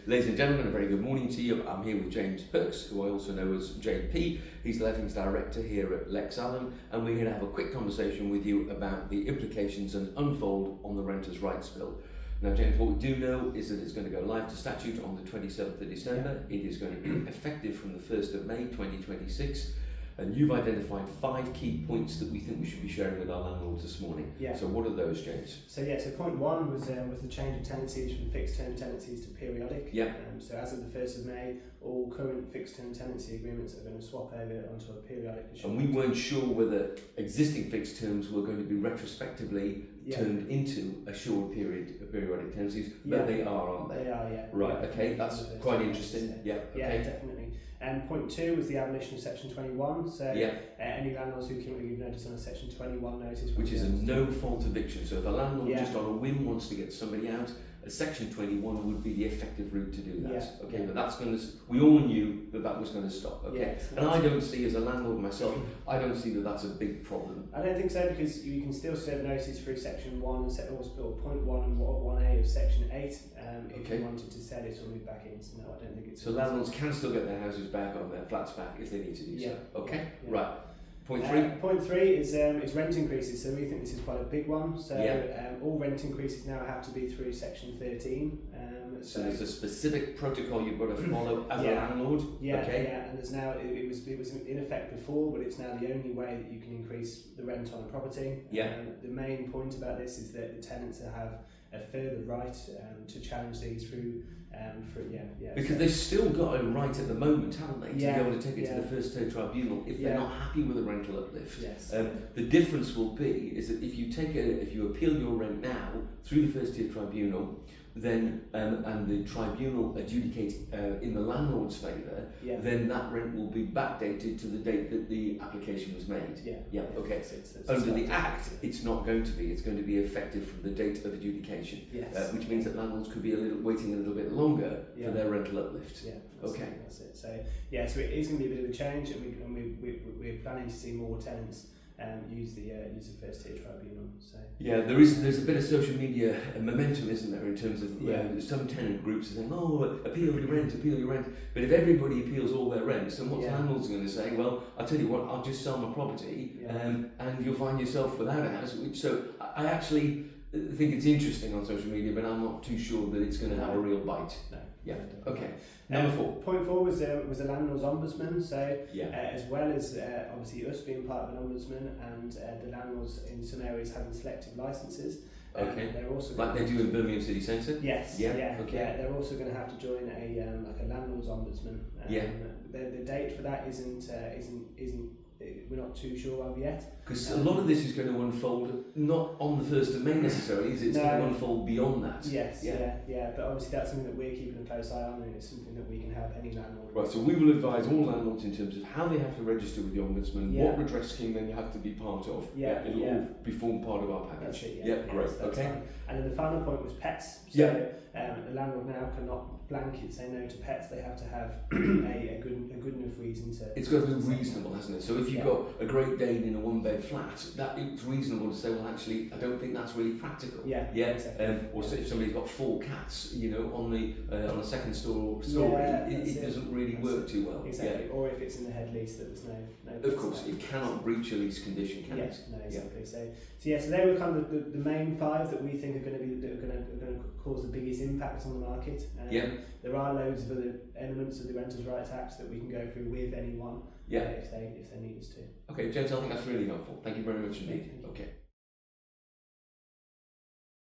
Ladies and gentlemen, a very good morning to you. I'm here with James Perks, who I also know as JP. He's the Lettings Director here at Lex Allan, and we're here to have a quick conversation with you about the implications and unfold on the Renters' Rights Bill. Now, James, what we do know is that it's going to go live to statute on the 27th of December. It is going to be effective from the 1st of May 2026. And you've identified 5 key points that we think we should be sharing with our landlords this morning. Yeah. So what are those, James? So point one was the change of tenancies from fixed term tenancies to periodic. Yeah. So as of the 1st of May, all current fixed term tenancy agreements are going to swap over onto a periodic. And we weren't sure whether existing fixed terms were going to be retrospectively turned into assured periodic tenancies, but they are, aren't they? They are, yeah. Right, yeah, okay, that's quite interesting. Yeah, okay. Yeah, definitely. And point 2 was the abolition of Section 21. So any landlords who can give notice on a Section 21 notice, which is a no-fault eviction. So if a landlord just on a whim wants to get somebody out, a Section 21 would be the effective route to do that. Okay, but that's going to. We all knew that that was going to stop. Okay, and I don't see, as a landlord myself, I don't see that that's a big problem. I don't think so, because you can still serve notice through Section 1 and point 1 and 1A of Section 8 if you wanted to sell it or move back in. So no, I don't think it's. So landlords can still get their houses back or their flats back if they need to do so. Okay, right. Point 3. Point 3 is rent increases. So we think this is quite a big one. So all rent increases now have to be through Section 13. So there's a specific protocol you've got to follow as a landlord. And there's now it was in effect before, but it's now the only way that you can increase the rent on a property. The main point about this is that the tenants have a further right to challenge these through. Because they've still got a right at the moment, haven't they, to be able to take it to the first tier tribunal if they're not happy with the rental uplift. The difference will be is that if you appeal your rent now through the first tier tribunal, then and the tribunal adjudicate in the landlord's favour, then that rent will be backdated to the date that the application was made. Okay. It's under the Act, it's not going to be. It's going to be effective from the date of adjudication, which means that landlords could be waiting a little bit longer for their rental uplift. That's it. So so it is going to be a bit of a change, and we're planning to see more tenants use the first tier tribunal. So there's a bit of social media momentum, isn't there, in terms of some tenant groups are saying, appeal your rent. But if everybody appeals all their rents, then what's landlords going to say? Well, I'll tell you what, I'll just sell my property, and you'll find yourself without a house. So I actually think it's interesting on social media, but I'm not too sure that it's going to have a real bite. Okay. Number 4. Point 4 was the landlord's ombudsman. So as well as obviously us being part of an ombudsman and the landlords in some areas having selective licences. They're also like they do in Birmingham City Centre. They're also going to have to join a landlord's ombudsman. The date for that isn't we're not too sure of yet. Because a lot of this is going to unfold not on the 1st of May necessarily, is it? It's going to unfold beyond that. But obviously that's something that we're keeping a close eye on, and it's something that we can help any landlord. Right, so we will advise all landlords in terms of how they have to register with the Ombudsman, what redress scheme they have to be part of. It'll all be formed part of our package. That's it, great. Okay. Fine. And then the final point was pets. So the landlord now cannot blanket say no to pets. They have to have a good enough reason to. It's got to be reasonable, hasn't it? So if you've got a Great Dane in a 1-bed flat, that it's reasonable to say, well, actually, I don't think that's really practical. Or so if somebody's got 4 cats, on a second story, it doesn't really work too well. Exactly. Or if it's in the head lease, that there's no. Of course, it cannot breach a lease condition, can it? No, exactly. So they were kind of the main 5 that we think are going to cause the biggest impact on the market. There are loads of other elements of the Renters' Rights Act that we can go through with anyone if they need us to. Okay, James, I think that's really helpful. Thank you very much indeed. Okay.